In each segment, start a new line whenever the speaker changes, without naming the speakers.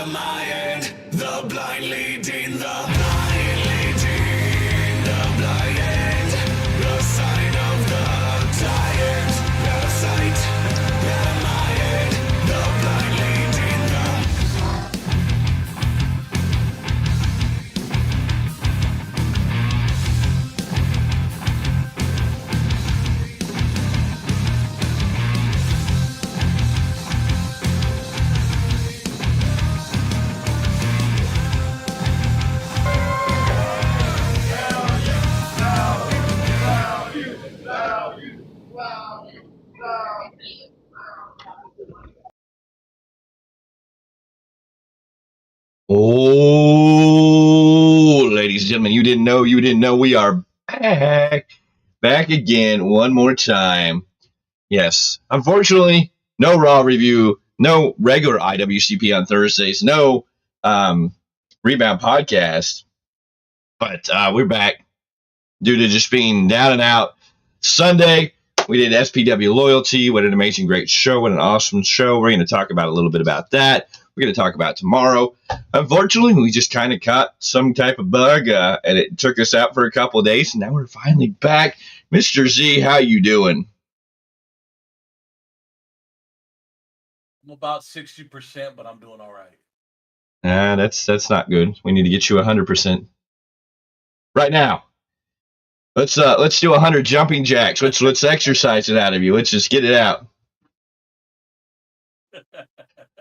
am I end? The blind leading the blind leading the blind end. The sign of the giant parasite. Am I end? The blind leading the
Oh, ladies and gentlemen, you didn't know, we are back again one more time. Yes, unfortunately, no Raw review, no regular IWCP on Thursdays, no Rebound podcast, but we're back due to just being down and out. Sunday, we did SPW Loyalty. What an amazing, great show. What an awesome show. We're going to talk about a little bit about that. We're going to talk about tomorrow. Unfortunately, we just kind of caught some type of bug, and it took us out for a couple of days, and now we're finally back. Mr. Z, how you doing?
I'm about 60%, but I'm doing all right.
That's not good. We need to get you 100% right now. Let's do 100 jumping jacks. Let's exercise it out of you. Let's just get it out.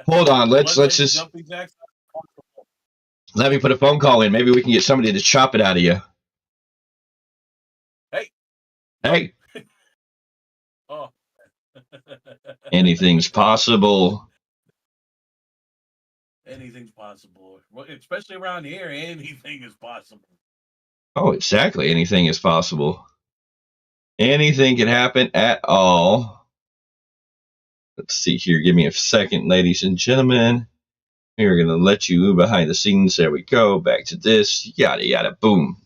Hold on. Let's just let me put a phone call in. Maybe we can get somebody to chop it out of you. Hey.
Oh.
Anything's possible.
Anything's possible. Especially around here, anything is possible.
Oh, exactly. Anything is possible. Anything can happen at all. Let's see here. Give me a second, ladies and gentlemen. We're going to let you move behind the scenes. There we go. Back to this. Yada, yada, boom.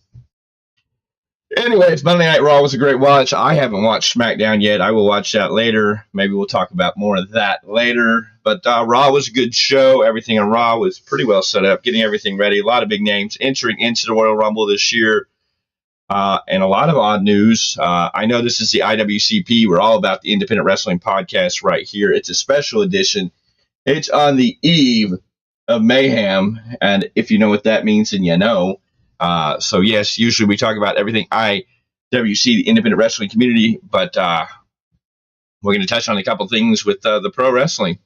Anyways, Monday Night Raw was a great watch. I haven't watched SmackDown yet. I will watch that later. Maybe we'll talk about more of that later. But Raw was a good show. Everything on Raw was pretty well set up, getting everything ready. A lot of big names entering into the Royal Rumble this year. And a lot of odd news. I know this is the IWCP. We're all about the independent wrestling podcast right here. It's a special edition. It's on the eve of Mayhem. And if you know what that means, then you know. So, yes, usually we talk about everything IWC, the independent wrestling community. But we're going to touch on a couple things with the pro wrestling.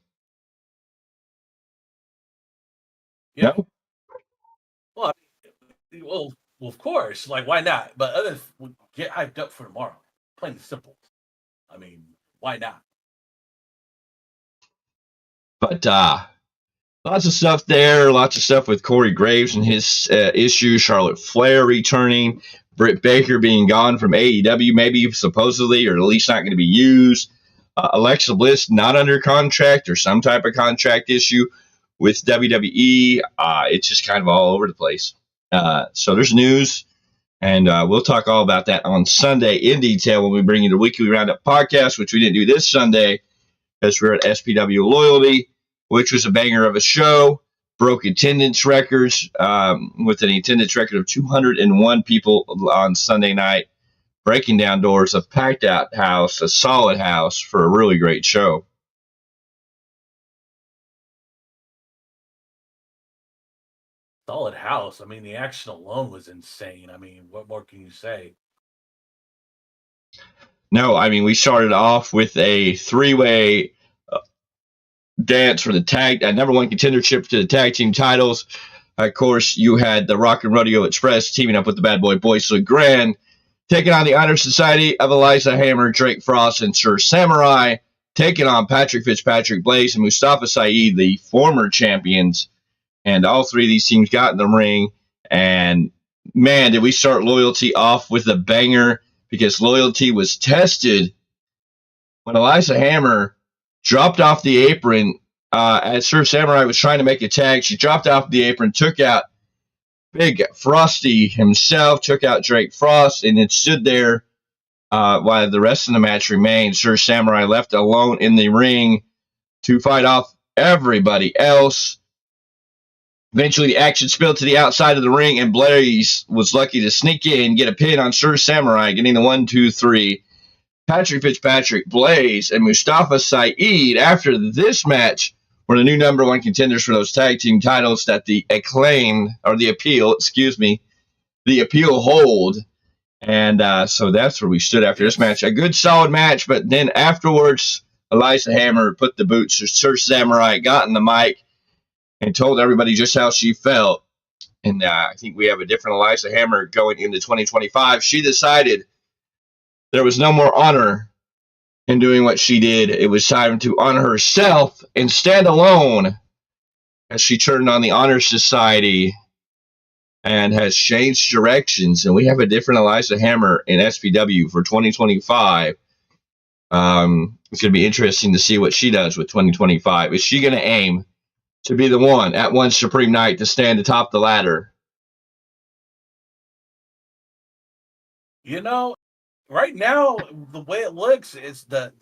Yeah.
No?
Well, of course. Like, why not? But get hyped up for tomorrow. Plain and simple. I mean, why not?
But lots of stuff there. Lots of stuff with Corey Graves and his issues. Charlotte Flair returning. Britt Baker being gone from AEW, maybe supposedly, or at least not going to be used. Alexa Bliss not under contract or some type of contract issue with WWE. It's just kind of all over the place. So there's news, and we'll talk all about that on Sunday in detail when we bring you the Weekly Roundup podcast, which we didn't do this Sunday because we're at SPW Loyalty, which was a banger of a show. Broke attendance records with an attendance record of 201 people on Sunday night, breaking down doors, a packed out house, a solid house for a really great show.
Solid house. I mean, the action alone was insane. I mean, what more can you say?
No, I mean, we started off with a three-way dance for the number one contendership to the tag team titles. Of course, you had the Rock and Rodeo Express teaming up with the Bad Boy Boys LeGrand, taking on the Honor Society of Eliza Hammer, Drake Frost, and Sir Samurai, taking on Patrick Fitzpatrick, Blaze, and Mustafa Saeed, the former champions. And all three of these teams got in the ring. And, man, did we start Loyalty off with a banger, because Loyalty was tested when Eliza Hammer dropped off the apron as Sir Samurai was trying to make a tag. She dropped off the apron, took out Big Frosty himself, took out Drake Frost, and it stood there while the rest of the match remained. Sir Samurai left alone in the ring to fight off everybody else. Eventually, the action spilled to the outside of the ring, and Blaze was lucky to sneak in, get a pin on Sir Samurai, getting the 1, 2, 3. Patrick Fitzpatrick, Blaze, and Mustafa Saeed, after this match, were the new number 1 contenders for those tag team titles that the appeal hold. And so that's where we stood after this match. A good, solid match, but then afterwards, Eliza Hammer put the boots to Sir Samurai, got in the mic, and told everybody just how she felt. And I think we have a different Eliza Hammer going into 2025. She decided there was no more honor in doing what she did. It was time to honor herself and stand alone, as she turned on the Honor Society and has changed directions. And we have a different Eliza Hammer in SPW for 2025. It's going to be interesting to see what she does with 2025. Is she going to aim to be the one at one Supreme Night to stand atop the ladder?
You know, right now, the way it looks is the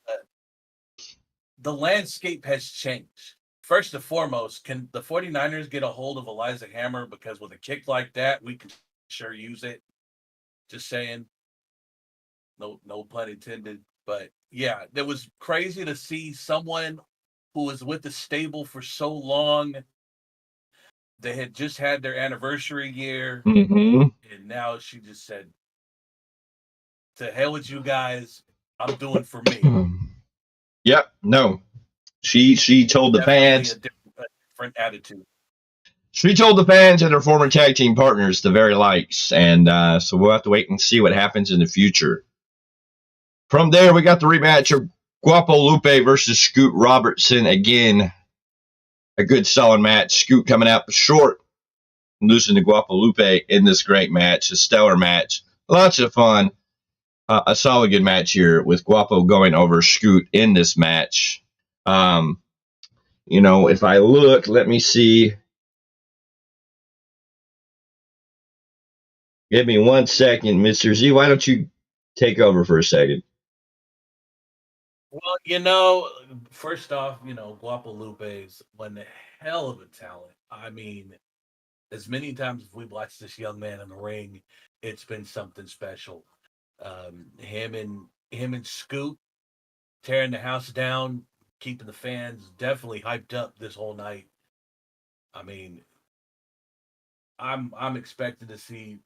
landscape has changed. First and foremost, can the 49ers get a hold of Eliza Hammer? Because with a kick like that, we can sure use it. Just saying. No pun intended. But yeah, it was crazy to see someone who was with the stable for so long. They had just had their anniversary year.
Mm-hmm.
And now she just said, to hell with you guys. I'm doing for me.
Yep. No. She told the
Definitely
fans.
A different attitude.
She told the fans and her former tag team partners the very likes. And so we'll have to wait and see what happens in the future. From there, we got the rematch of Guapo Lupe versus Scoot Robertson. Again, a good, solid match. Scoot coming out short, losing to Guapo Lupe in this great match. A stellar match. Lots of fun. A solid, good match here with Guapo going over Scoot in this match. If I look, let me see. Give me 1 second, Mr. Z. Why don't you take over for a second?
Well, first off, Guapo Lupe is one hell of a talent. I mean, as many times as we've watched this young man in the ring, it's been something special. Him and Scoot tearing the house down, keeping the fans definitely hyped up this whole night. I mean, I'm expecting to see,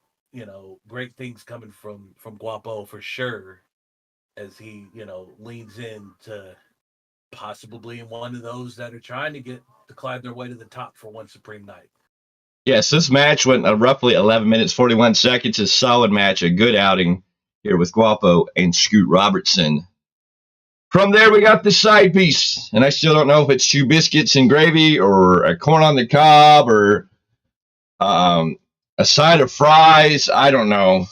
great things coming from Guapo for sure, as he, leans in to possibly in one of those that are trying to climb their way to the top for one Supreme Night.
Yes, this match went roughly 11 minutes, 41 seconds. A solid match, a good outing here with Guapo and Scoot Robertson. From there, we got the side piece, and I still don't know if it's 2 biscuits and gravy or a corn on the cob or a side of fries. I don't know.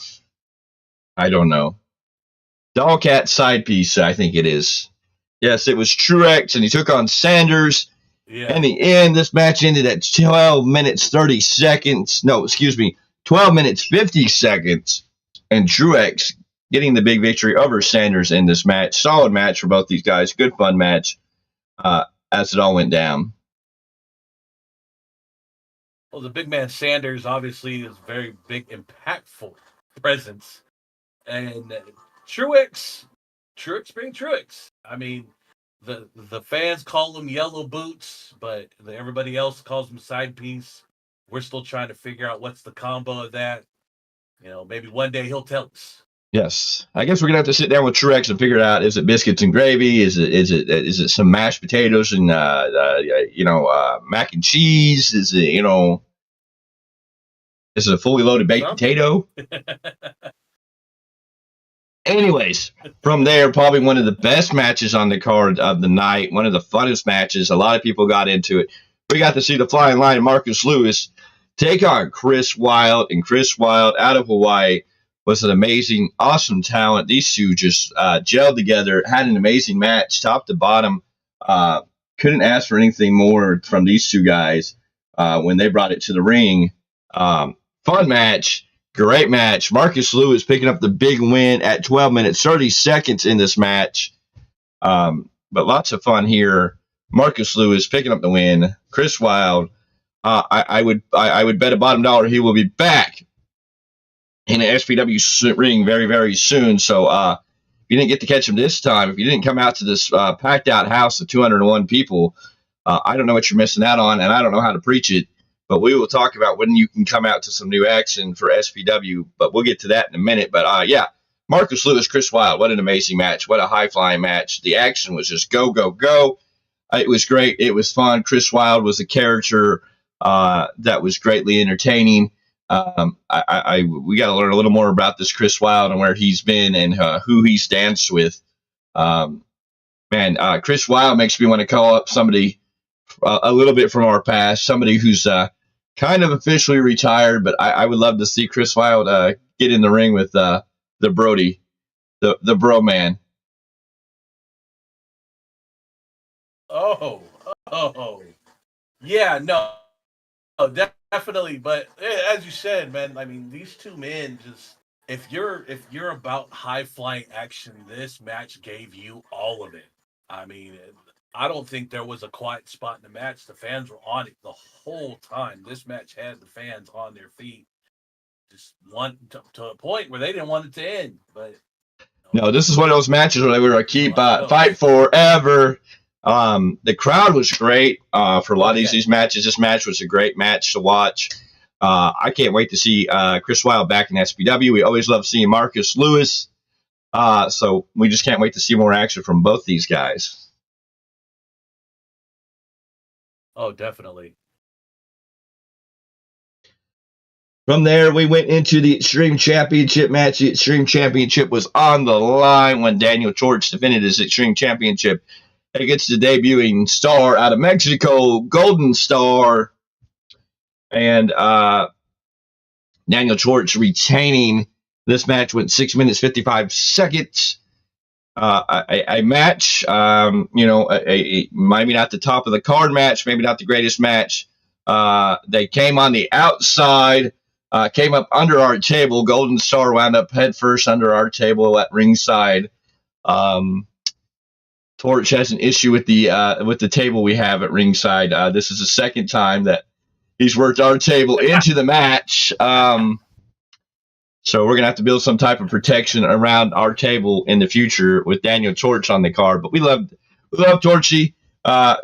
Dollcat side piece, I think it is. Yes, it was Truex, and he took on Sanders.
Yeah.
In the end, this match ended at 12 minutes 30 seconds. No, excuse me, 12 minutes 50 seconds. And Truex getting the big victory over Sanders in this match. Solid match for both these guys. Good, fun match as it all went down.
Well, the big man Sanders obviously is a very big, impactful presence. And Truex being Truex. I mean, the fans call him Yellow Boots, but everybody else calls him Side Piece. We're still trying to figure out what's the combo of that. Maybe one day he'll tell us.
Yes, I guess we're gonna have to sit down with Truex and figure it out. Is it biscuits and gravy? Is it some mashed potatoes and mac and cheese? Is it is it a fully loaded baked potato? Anyways, from there, probably one of the best matches on the card of the night. One of the funnest matches. A lot of people got into it. We got to see the Flying Lion Marcus Lewis take on Chris Wilde, and Chris Wilde out of Hawaii was an amazing, awesome talent. These two just gelled together, had an amazing match, top to bottom. Couldn't ask for anything more from these two guys when they brought it to the ring. Fun match, great match. Marcus Lewis picking up the big win at 12 minutes, 30 seconds in this match. But lots of fun here. Marcus Lewis picking up the win. Chris Wilde I would bet a bottom dollar he will be back in an SPW ring very, very soon. So if you didn't get to catch him this time, if you didn't come out to this packed out house of 201 people, I don't know what you're missing out on, and I don't know how to preach it. But we will talk about when you can come out to some new action for SPW. But we'll get to that in a minute. But yeah, Marcus Lewis, Chris Wilde, what an amazing match. What a high-flying match. The action was just go, go, go. It was great. It was fun. Chris Wilde was a character that was greatly entertaining. We got to learn a little more about this Chris Wilde and where he's been and who he's danced with. Chris Wilde makes me want to call up somebody a little bit from our past, somebody who's kind of officially retired, but I would love to see Chris Wilde get in the ring with the Brody, the bro man.
Oh, yeah, no, definitely. But as you said, man, I mean, these two men just if you're about high flying action, this match gave you all of it. I mean, I don't think there was a quiet spot in the match. The fans were on it the whole time. This match had the fans on their feet, just to a point where they didn't want it to end. But
no, this is one of those matches where they were going to keep fight forever. The crowd was great for a lot of these matches. This match was a great match to watch. I can't wait to see Chris Wilde back in SPW. We always love seeing Marcus Lewis. So we just can't wait to see more action from both these guys.
Oh, definitely.
From there, we went into the Extreme Championship match. The Extreme Championship was on the line when Daniel Torch defended his Extreme Championship against the debuting star out of Mexico, Golden Star. And Daniel Torch retaining. This match went 6 minutes, 55 seconds. A match, maybe not the top of the card match, maybe not the greatest match. They came on the outside, came up under our table. Golden Star wound up head first under our table at ringside. Torch has an issue with the table we have at ringside. This is the second time that he's worked our table into the match. So we're going to have to build some type of protection around our table in the future with Daniel Torch on the card. But we love Torchy.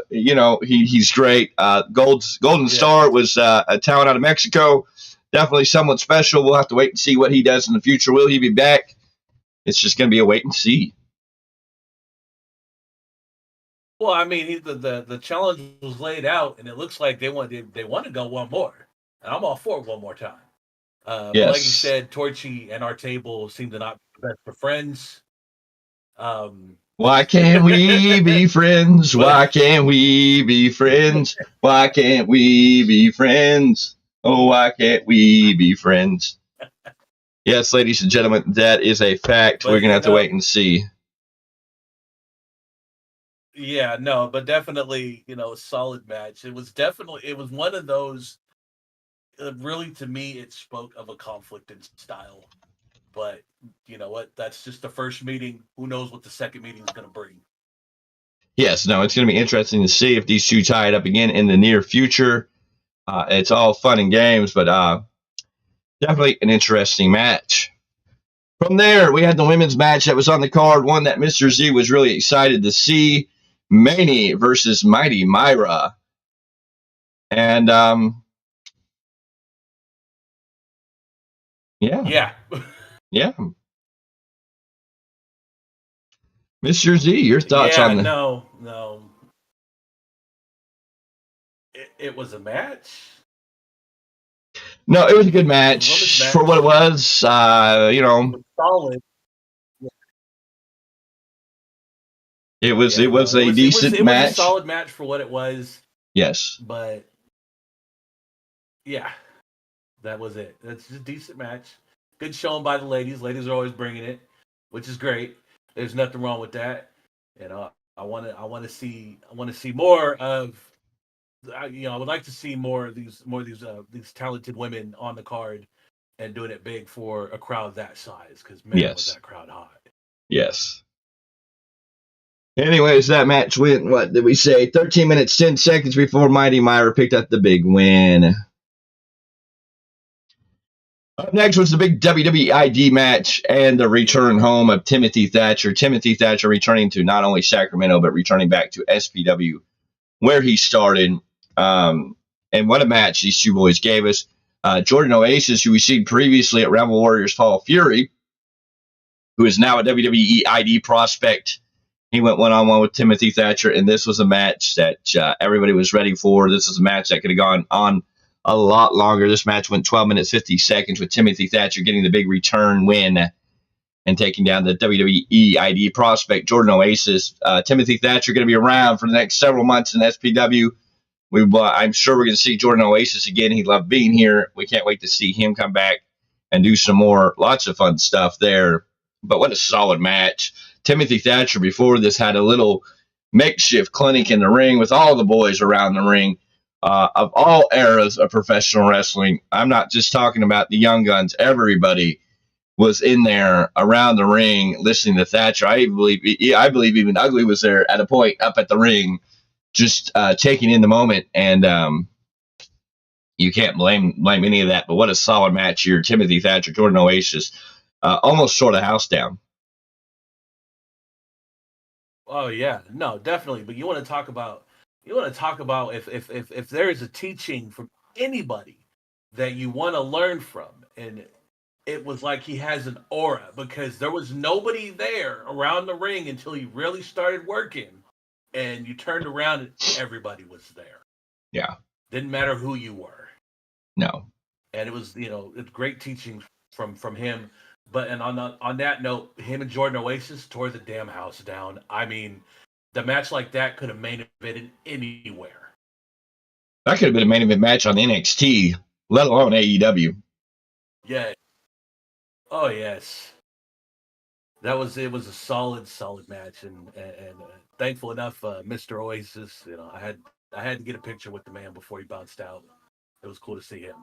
He's great. Golden Star was a talent out of Mexico. Definitely somewhat special. We'll have to wait and see what he does in the future. Will he be back? It's just going to be a wait and see.
Well, I mean, the challenge was laid out, and it looks like they want to go one more. And I'm all for it one more time. But like you said, Torchy and our table seem to not be best for friends.
Why can't we be friends? Why can't we be friends? Why can't we be friends? Oh, why can't we be friends? Yes, ladies and gentlemen, that is a fact. We're going to have to wait and see.
Yeah, no, but definitely, a solid match. It was one of those. Really, to me, it spoke of a conflict in style. But you know what? That's just the first meeting. Who knows what the second meeting is going to bring?
Yes, no, it's going to be interesting to see if these two tie it up again in the near future. It's all fun and games, but definitely an interesting match. From there, we had the women's match that was on the card, one that Mr. Z was really excited to see. Maney versus Mighty Myra. And yeah. Mr. Z, your thoughts on the...
No. It was a match?
No, it was a good match for what it was. Solid. It was a decent match.
It was a solid match for what it was.
Yes.
But yeah, that was it. That's just a decent match. Good showing by the ladies. Ladies are always bringing it, which is great. There's nothing wrong with that. I want to see more of. I would like to see more of these talented women on the card and doing it big for a crowd that size. Because man, was that crowd hot.
Yes. Anyways, that match went, what did we say, 13 minutes, 10 seconds before Mighty Myra picked up the big win. Up next was the big WWE ID match and the return home of Timothy Thatcher. Timothy Thatcher returning to not only Sacramento, but returning back to SPW, where he started. And what a match these two boys gave us. Jordan Oasis, who we seen previously at Rebel Warriors Fall of Fury, who is now a WWE ID prospect. He went one-on-one with Timothy Thatcher, and this was a match that everybody was ready for. This was a match that could have gone on a lot longer. This match went 12 minutes, 50 seconds with Timothy Thatcher getting the big return win and taking down the WWE ID prospect, Jordan Oasis. Timothy Thatcher going to be around for the next several months in SPW. I'm sure we're going to see Jordan Oasis again. He loved being here. We can't wait to see him come back and do some more, lots of fun stuff there. But what a solid match. Timothy Thatcher before this had a little makeshift clinic in the ring with all the boys around the ring of all eras of professional wrestling. I'm not just talking about the young guns. Everybody was in there around the ring listening to Thatcher. I believe even Ugly was there at a point up at the ring just taking in the moment. And you can't blame any of that. But what a solid match here. Timothy Thatcher, Jordan Oasis, almost tore the house down.
Oh yeah, no, definitely. But you want to talk about if there is a teaching from anybody that you want to learn from, and it was like he has an aura because there was nobody there around the ring until he really started working, and you turned around and everybody was there.
Yeah,
didn't matter who you were.
No,
and it was it's great teaching from him. But and on that note, him and Jordan Oasis tore the damn house down. I mean, the match like that could have main evented anywhere.
That could have been a main event match on NXT, let alone AEW.
Yeah. Oh yes. It was a solid match, and thankful enough, Mr. Oasis. I had to get a picture with the man before he bounced out. It was cool to see him.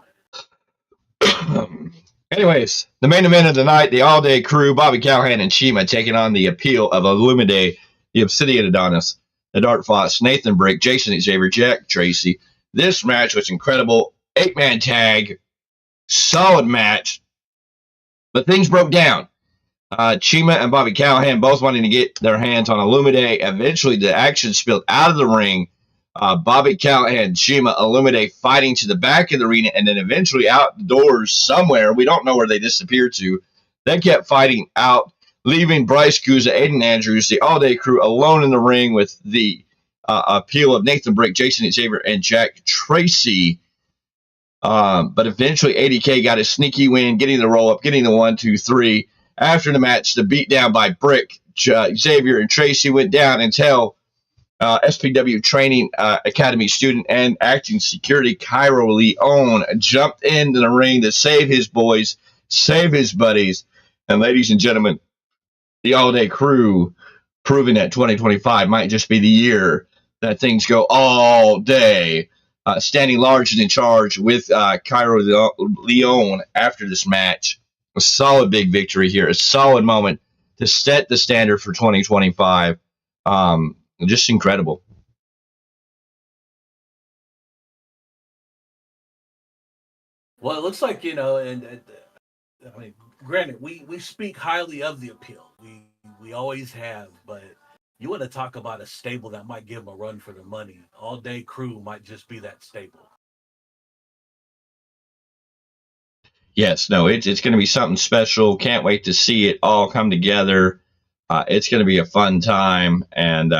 Anyways, the main event of the night, the All-Day Crew, Bobby Callahan and Chima taking on the Appeal of Illumide, the Obsidian Adonis, the Dark Fox, Nathan Brick, Jason Xavier, Jack Tracy. This match was incredible. 8-man tag, solid match, but things broke down. Chima and Bobby Callahan both wanting to get their hands on Illumide. Eventually, the action spilled out of the ring. Bobby Callahan, Chima, Illumide fighting to the back of the arena, and then eventually outdoors somewhere. We don't know where they disappeared to. They kept fighting out, leaving Bryce Guzza, Aiden Andrews, the All-Day Crew alone in the ring with the Appeal of Nathan Brick, Jason Xavier, and Jack Tracy. But eventually, ADK got a sneaky win, getting the roll-up, getting the 1, 2, 3. After the match, the beatdown by Brick, Xavier, and Tracy went down until SPW Training Academy student and acting security Cairo Leone jumped into the ring to save his boys, save his buddies. And ladies and gentlemen, the All-Day Crew proving that 2025 might just be the year that things go all day. Standing large and in charge with Cairo Leone after this match. A solid big victory here, a solid moment to set the standard for 2025. Just incredible.
Well, it looks like, and I mean, granted, we speak highly of the Appeal. We always have, but you want to talk about a stable that might give them a run for their money. All-Day Crew might just be that stable.
Yes, no, it's going to be something special. Can't wait to see it all come together. It's going to be a fun time, and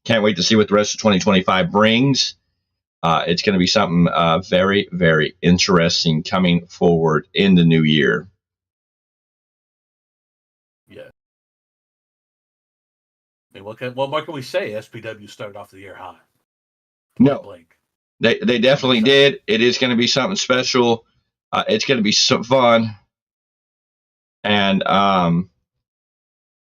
can't wait to see what the rest of 2025 brings. It's going to be something very, very interesting coming forward in the new year.
Yeah. I mean, what more can we say? SPW started off the year hot.
No,
Blake.
They definitely did. It is going to be something special. It's going to be some fun, and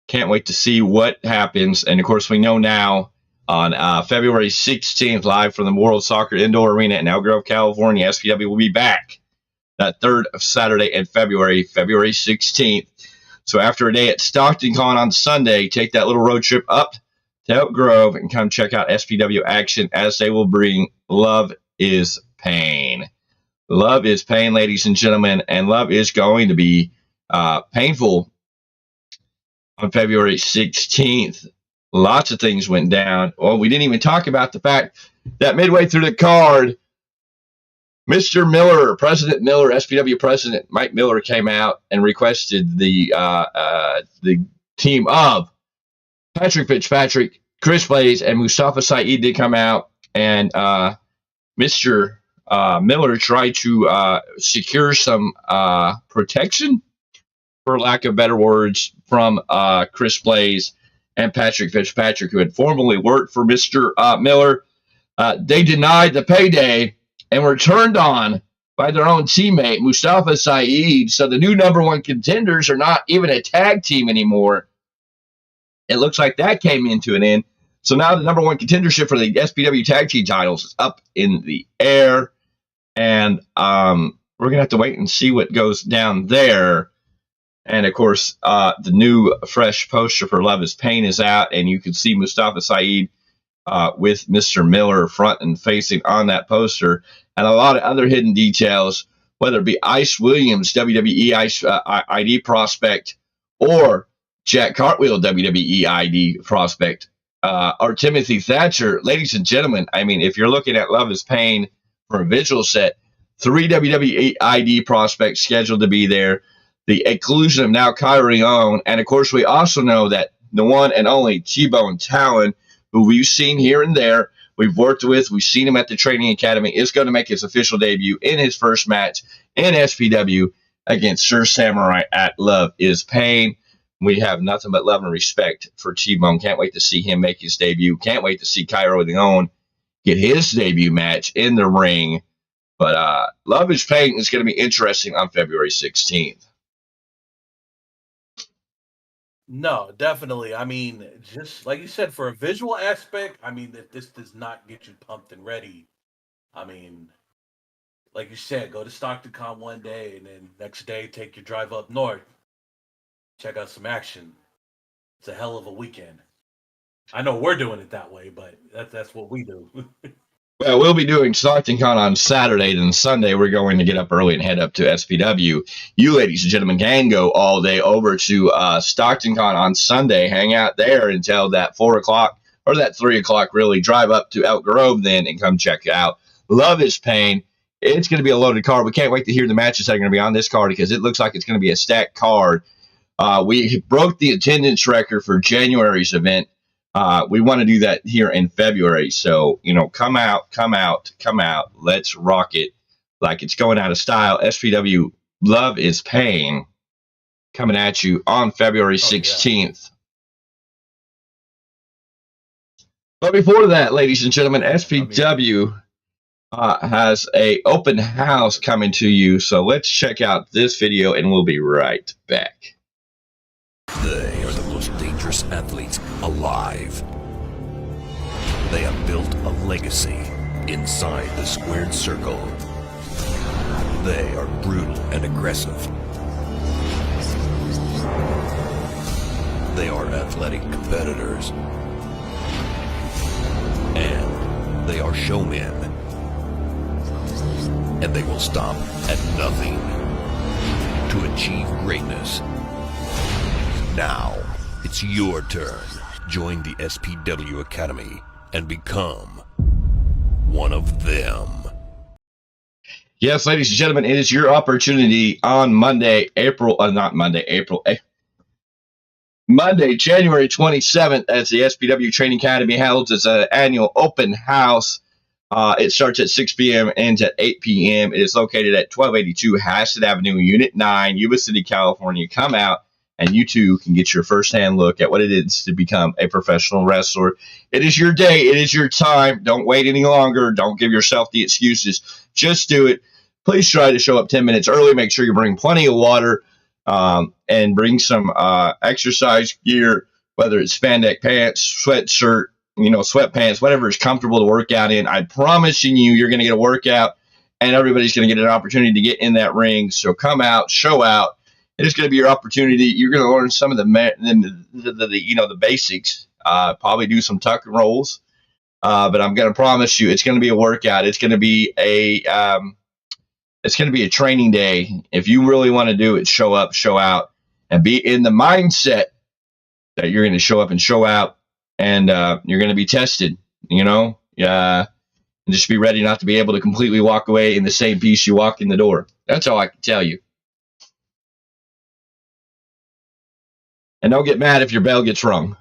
can't wait to see what happens. And of course, we know now on February 16th, live from the World Soccer Indoor Arena in Elk Grove, California, SPW will be back that third Saturday in February 16th. So after a day at Stockton Con on Sunday, take that little road trip up to Elk Grove and come check out SPW action, as they will bring Love is Pain. Love is pain, ladies and gentlemen, and love is going to be painful on February 16th. Lots of things went down. Well, we didn't even talk about the fact that midway through the card, Mr. Miller, President Miller, SPW President Mike Miller, came out and requested the team of Patrick Fitzpatrick, Chris Blaze, and Mustafa Saeed did come out, and Mr. Miller tried to secure some protection, for lack of better words, from Chris Blaze and Patrick Fitzpatrick, who had formerly worked for Mr. Miller. They denied the payday and were turned on by their own teammate, Mustafa Saeed. So the new number one contenders are not even a tag team anymore. It looks like that came into an end. So now the number one contendership for the SPW tag team titles is up in the air. And we're going to have to wait and see what goes down there. And, of course, the new fresh poster for Love is Pain is out. And you can see Mustafa Saeed with Mr. Miller front and facing on that poster. And a lot of other hidden details, whether it be Ice Williams, WWE Ice ID prospect, or Jack Cartwheel, WWE ID prospect, or Timothy Thatcher. Ladies and gentlemen, I mean, if you're looking at Love is Pain for a visual set, 3 WWE ID prospects scheduled to be there. The inclusion of now Kyrie on. And, of course, we also know that the one and only T-Bone Talon, who we've seen here and there, we've worked with, we've seen him at the training academy, is going to make his official debut in his first match in SPW against Sir Samurai at Love is Pain. We have nothing but love and respect for T-Bone. Can't wait to see him make his debut. Can't wait to see Cairo Leon get his debut match in the ring. But Love is Pain is going to be interesting on February 16th.
No, definitely. I mean, just like you said, for a visual aspect, I mean, if this does not get you pumped and ready, I mean, like you said, go to Stockton Con one day and then next day take your drive up north. Check out some action. It's a hell of a weekend. I know we're doing it that way, but that's what we do.
Well, we'll be doing Stockton Con on Saturday, then Sunday we're going to get up early and head up to SPW. You, ladies and gentlemen, can go all day over to Stockton Con on Sunday, hang out there until that 4 o'clock, or that 3 o'clock really, drive up to Elk Grove then and come check out Love is Pain. It's going to be a loaded card. We can't wait to hear the matches that are going to be on this card because it looks like it's going to be a stacked card. We broke the attendance record for January's event. We want to do that here in February. So, you know, come out. Let's rock it like it's going out of style. SPW Love is Pain coming at you on February 16th. But before that, ladies and gentlemen, SPW has a open house coming to you. So let's check out this video and we'll be right back.
They are the most dangerous athletes alive. They have built a legacy inside the squared circle. They are brutal and aggressive. They are athletic competitors. And they are showmen. And they will stop at nothing to achieve greatness. Now, it's your turn. Join the SPW Academy and become one of them.
Yes, ladies and gentlemen, it is your opportunity on Monday, Monday, January 27th, as the SPW Training Academy holds its annual open house. It starts at 6 p.m. and ends at 8 p.m. It is located at 1282 Hassett Avenue, Unit 9, Yuba City, California. Come out, and you too can get your first-hand look at what it is to become a professional wrestler. It is your day. It is your time. Don't wait any longer. Don't give yourself the excuses. Just do it. Please try to show up 10 minutes early. Make sure you bring plenty of water and bring some exercise gear, whether it's spandex pants, sweatshirt, sweatpants, whatever is comfortable to work out in. I'm promising you're going to get a workout, and everybody's going to get an opportunity to get in that ring. So come out, show out. It is going to be your opportunity. You're going to learn some of the basics probably do some tuck and rolls. But I'm going to promise you, it's going to be a workout. It's going to be a training day. If you really want to do it, show up, show out, and be in the mindset that you're going to show up and show out, and you're going to be tested. And just be ready not to be able to completely walk away in the same piece you walk in the door. That's all I can tell you. And don't get mad if your bell gets rung.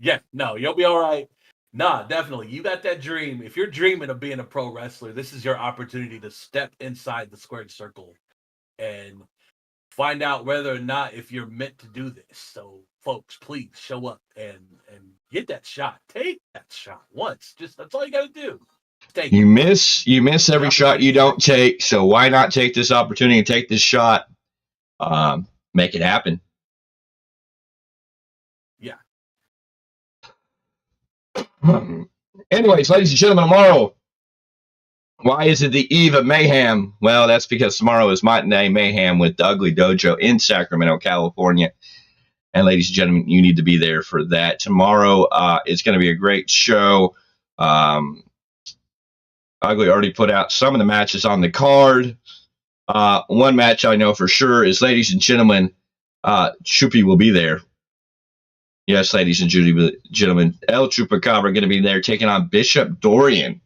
Yeah, no, you'll be all right. Nah, definitely. You got that dream. If you're dreaming of being a pro wrestler, this is your opportunity to step inside the squared circle and find out whether or not if you're meant to do this. So, folks, please show up and get that shot. Take that shot once. Just that's all you got to do. Take
You
it.
miss every shot you don't take. So why not take this opportunity and take this shot? Make it happen.
Yeah.
Anyways, ladies and gentlemen, tomorrow, why is it the eve of Mayhem? Well, that's because tomorrow is Matinee Mayhem with the Ugly Dojo in Sacramento, California. And ladies and gentlemen, you need to be there for that. Tomorrow, it's going to be a great show. Ugly already put out some of the matches on the card. One match I know for sure is, ladies and gentlemen, Chupi will be there. Yes, ladies and gentlemen, El Chupacabra going to be there taking on Bishop Dorian.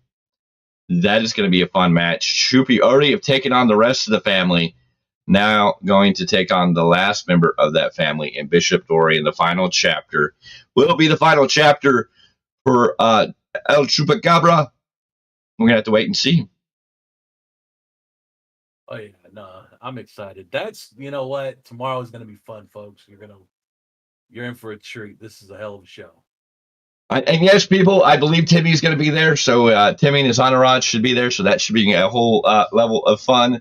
That is going to be a fun match. Chupi already have taken on the rest of the family. Now going to take on the last member of that family in Bishop Dorian. The final chapter will be the final chapter for El Chupacabra. We're going to have to wait and see.
Oh yeah, no, I'm excited. That's, you know what? Tomorrow is going to be fun, folks. You're in for a treat. This is a hell of a show.
And yes, people, I believe Timmy is going to be there. So Timmy and his entourage should be there. So that should be a whole level of fun.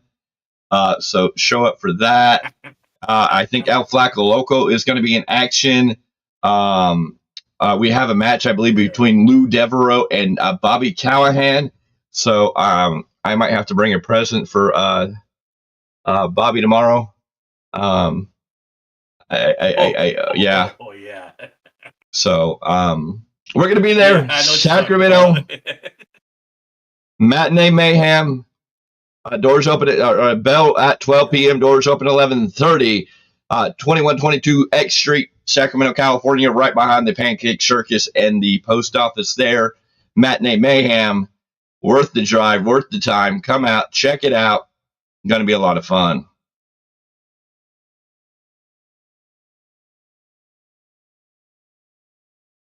So show up for that. I think El Flaco Loco is going to be in action. We have a match, I believe, between Lou Devereaux and Bobby Callahan. So I might have to bring a present for Bobby tomorrow. Yeah.
Oh yeah.
So we're going to be there.
Yeah,
Sacramento. Matinee Mayhem. Doors open at bell at 12 p.m. Doors open 11:30. 2122 X Street, Sacramento, California, right behind the Pancake Circus and the post office there. Matinee Mayhem. Worth the drive, worth the time. Come out, check it out. Going to be a lot of fun.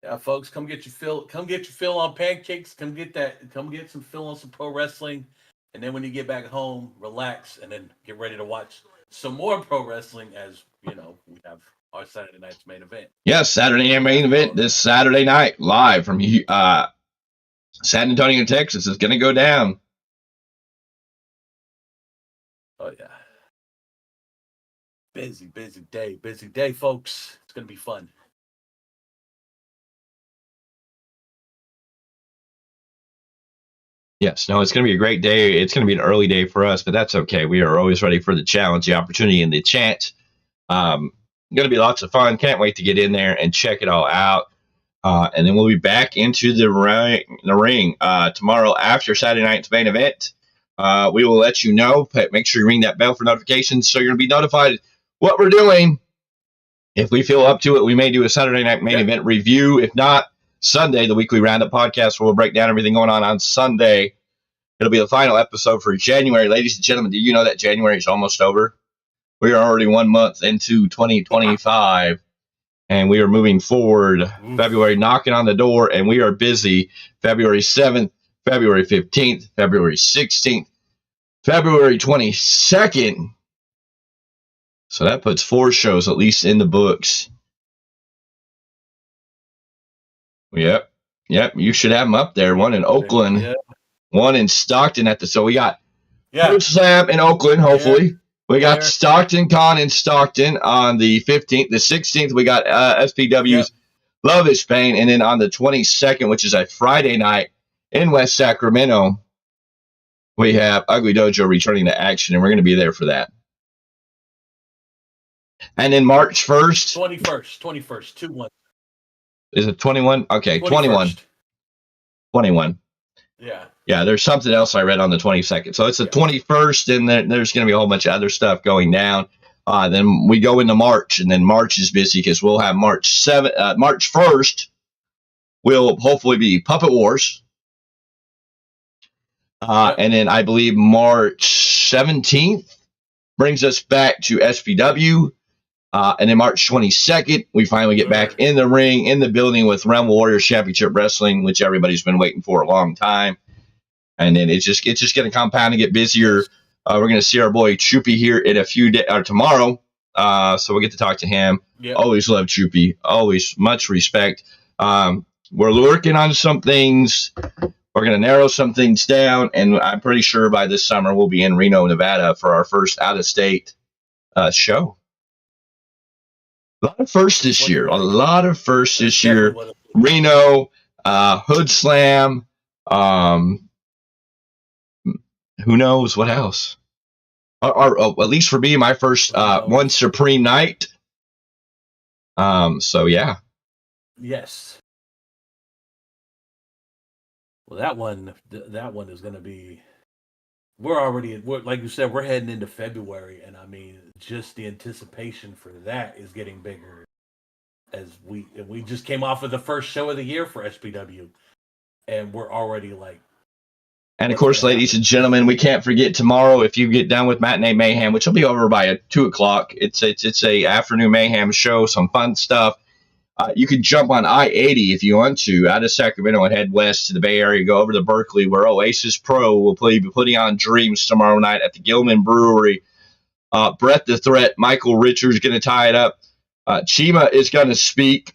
Yeah, folks, come get your fill. Come get your fill on pancakes. Come get some fill on some pro wrestling. And then when you get back home, relax and then get ready to watch some more pro wrestling as, we have our Saturday night's main event.
Yes, Saturday night main event this Saturday night, live from San Antonio, Texas. Is going to go down.
Oh, yeah. Busy day, folks. It's going to be fun.
Yes, no, it's going to be a great day. It's going to be an early day for us, but that's okay. We are always ready for the challenge, the opportunity, and the chance. Going to be lots of fun. Can't wait to get in there and check it all out. And then we'll be back into the ring tomorrow after Saturday night's main event. We will let you know. Make sure you ring that bell for notifications so you're going to be notified what we're doing. If we feel up to it, we may do a Saturday night main event review. If not, Sunday, the weekly roundup podcast, where we'll break down everything going on Sunday. It'll be the final episode for January. Ladies and gentlemen, do you know that January is almost over? We are already 1 month into 2025, and we are moving forward. February knocking on the door, and we are busy. February 7th, February 15th, February 16th, February 22nd. So that puts 4 shows at least in the books. Yep. You should have them up there. One in Oakland, one in Stockton so we got Hoodslam in Oakland, hopefully. We got Stockton Con in Stockton on the 15th. The 16th, we got SPW's Love is Pain. And then on the 22nd, which is a Friday night in West Sacramento, we have Ugly Dojo returning to action, and we're going to be there for that. And then March 1st.
21st, 2-1.
Is it 21? Okay,
21st.
21.
Yeah.
Yeah, there's something else I read on the 22nd. So it's the 21st, and then there's going to be a whole bunch of other stuff going down. Then we go into March, and then March is busy because we'll have March 1st will hopefully be Puppet Wars. And then I believe March 17th brings us back to SPW. And then March 22nd, we finally get back in the ring, in the building with Realm Warriors Championship Wrestling, which everybody's been waiting for a long time. And then it's just going to compound and get busier. We're going to see our boy Choopy here in a few days, or tomorrow. So we'll get to talk to him. Yep. Always love Choopy. Always much respect. We're working on some things. We're going to narrow some things down. And I'm pretty sure by this summer we'll be in Reno, Nevada for our first out-of-state show. A lot of firsts this year. A lot of firsts this year. Reno, Hoodslam. Who knows what else? Or at least for me, my first one Supreme Night. So yeah.
Yes. Well, that one is going to be. We're like you said, we're heading into February, and I mean, just the anticipation for that is getting bigger. As we just came off of the first show of the year for SPW, and we're already like.
And of course, ladies and gentlemen, we can't forget tomorrow. If you get done with Matinee Mayhem, which will be over by 2:00, it's a afternoon Mayhem show, some fun stuff. You can jump on I-80 if you want to, out of Sacramento and head west to the Bay Area, go over to Berkeley, where Oasis Pro will be putting on Dreams tomorrow night at the Gilman Brewery. Brett the Threat, Michael Richards is going to tie it up. Chima is going to speak.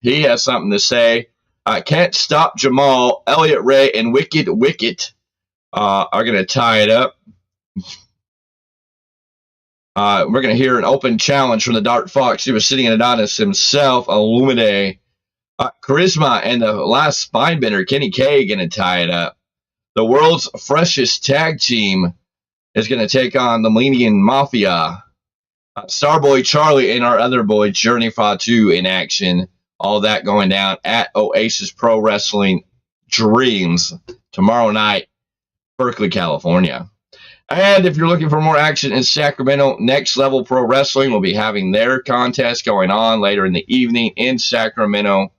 He has something to say. Can't Stop Jamal, Elliot Ray, and Wicked Wicket are going to tie it up. We're going to hear an open challenge from the Dark Fox. He was sitting in Adonis himself, Illumine. Charisma and the last spinebender, Kenny K, going to tie it up. The world's freshest tag team is going to take on the Millennium Mafia. Starboy Charlie and our other boy, Journey Fatu, in action. All that going down at Oasis Pro Wrestling Dreams tomorrow night, Berkeley, California. And if you're looking for more action in Sacramento, Next Level Pro Wrestling will be having their contest going on later in the evening in Sacramento.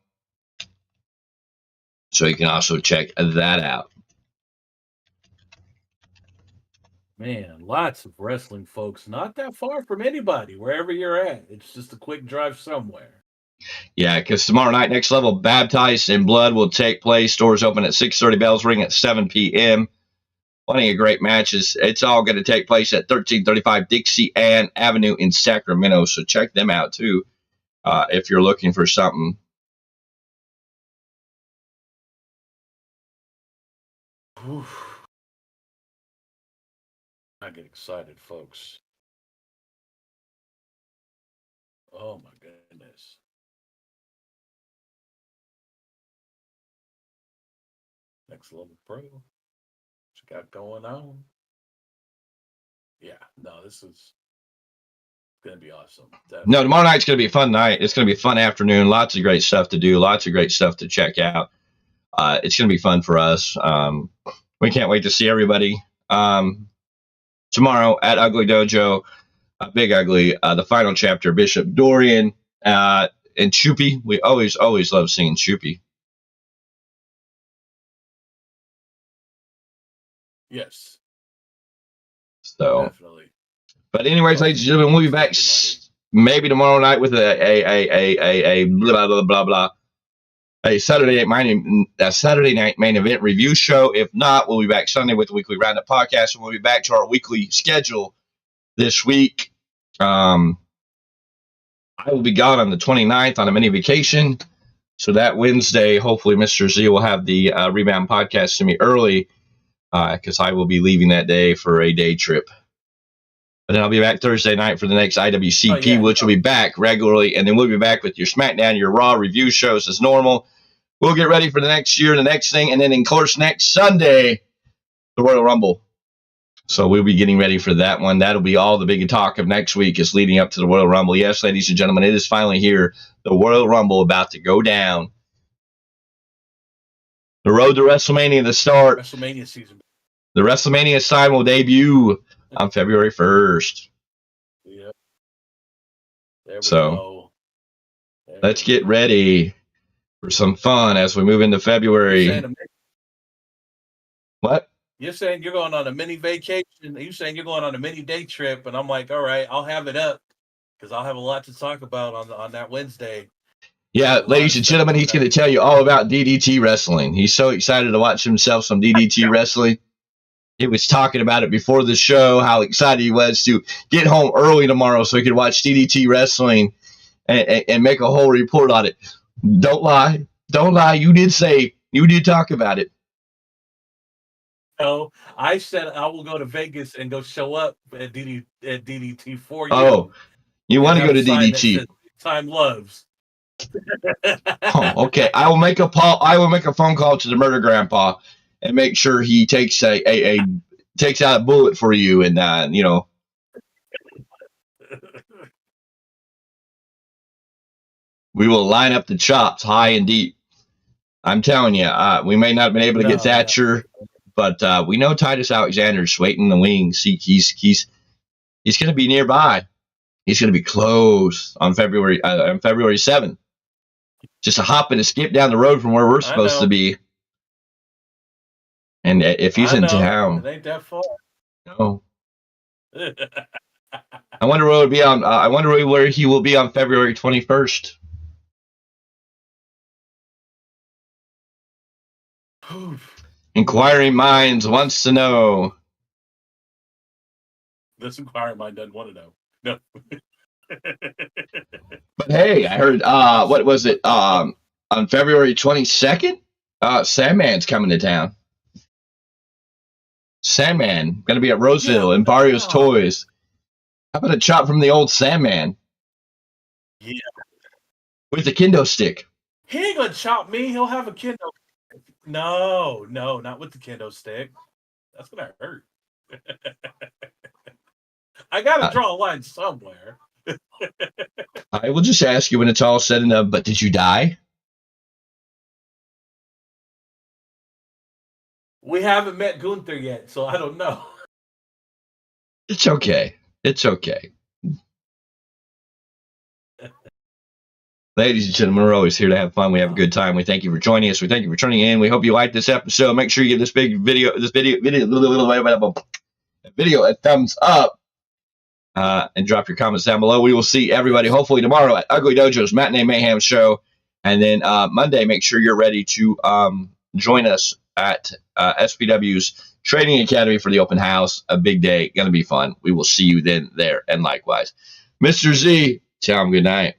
So you can also check that out.
Man, lots of wrestling folks, not that far from anybody, wherever you're at. It's just a quick drive somewhere.
Yeah, because tomorrow night, Next Level Baptized in Blood will take place. Doors open at 6:30, bells ring at 7 p.m. Plenty of great matches. It's all going to take place at 1335 Dixie Ann Avenue in Sacramento. So check them out, too, if you're looking for something.
Oof. I get excited, folks. Oh, my goodness. Next Level Pro. Got going on. Yeah, no, this is gonna be awesome. Definitely.
No, tomorrow night's gonna be a fun night. It's gonna be a fun afternoon. Lots of great stuff to do. Lots of great stuff to check out. It's gonna be fun for us. We can't wait to see everybody tomorrow at Ugly Dojo, Big Ugly, the final chapter. Bishop Dorian and Choopy. We always love seeing Choopy.
Yes.
So,
definitely.
But anyways, ladies and gentlemen, we'll be back maybe tomorrow night with a blah blah blah blah, a Saturday night main event review show. If not, we'll be back Sunday with the weekly roundup podcast, and we'll be back to our weekly schedule this week. I will be gone on the 29th on a mini vacation, so that Wednesday, hopefully, Mr. Z will have the rebound podcast to me early. Because I will be leaving that day for a day trip. But then I'll be back Thursday night for the next IWCP, which will be back regularly. And then we'll be back with your SmackDown, your Raw review shows as normal. We'll get ready for the next year, the next thing. And then, of course, next Sunday, the Royal Rumble. So we'll be getting ready for that one. That'll be all the big talk of next week is leading up to the Royal Rumble. Yes, ladies and gentlemen, it is finally here. The Royal Rumble about to go down. The road to WrestleMania to start.
WrestleMania season.
The WrestleMania sign will debut on February 1st.
Yeah. There we
So
go.
let's get ready for some fun as we move into February. What?
You're saying you're going on a mini vacation. You're saying you're going on a mini day trip, and I'm like, all right, I'll have it up because I'll have a lot to talk about on that Wednesday.
Yeah, ladies and gentlemen, he's going to tell you all about DDT wrestling. He's so excited to watch himself some DDT wrestling. He was talking about it before the show, how excited he was to get home early tomorrow so he could watch DDT wrestling and make a whole report on it. Don't lie. Don't lie. You did talk about it.
No, I said I will go to Vegas and go show up at DDT for you.
Oh, you want to go to DDT?
Tyme loves.
Oh, okay. I will make a phone call to the murder grandpa and make sure he takes takes out a bullet for you, and we will line up the chops high and deep. I'm telling you, we may not have been able to get Thatcher, but we know Titus Alexander's waiting in the wings. He's going to be nearby. He's going to be close on February 7th. Just a hop and a skip down the road from where we're supposed to be. And if he's in town,
it ain't that far.
No. I wonder where be on. I wonder where he will be on February 21st. Inquiring minds wants to know.
This inquiring mind doesn't want to know. No.
But hey, I heard. What was it? On February 22nd, Sandman's coming to town. Sandman going to be at Roseville in Barrios Toys. How about a chop from the old Sandman?
Yeah.
With a kendo stick.
He ain't gonna chop me. He'll have a kendo. No, not with the kendo stick. That's gonna hurt. I gotta draw a line somewhere.
I will just ask you when it's all said and done, but did you die?
We haven't met Gunther yet, so I don't know.
It's okay. It's okay. Ladies and gentlemen, we're always here to have fun. We have a good time. We thank you for joining us. We thank you for tuning in. We hope you liked this episode. Make sure you give this video a thumbs up. And drop your comments down below. We will see everybody hopefully tomorrow at Ugly Dojo's Matinee Mayhem show. And then Monday, make sure you're ready to join us at SPW's Trading Academy for the open house. A big day. Going to be fun. We will see you then there. And likewise. Mr. Z, tell him good night.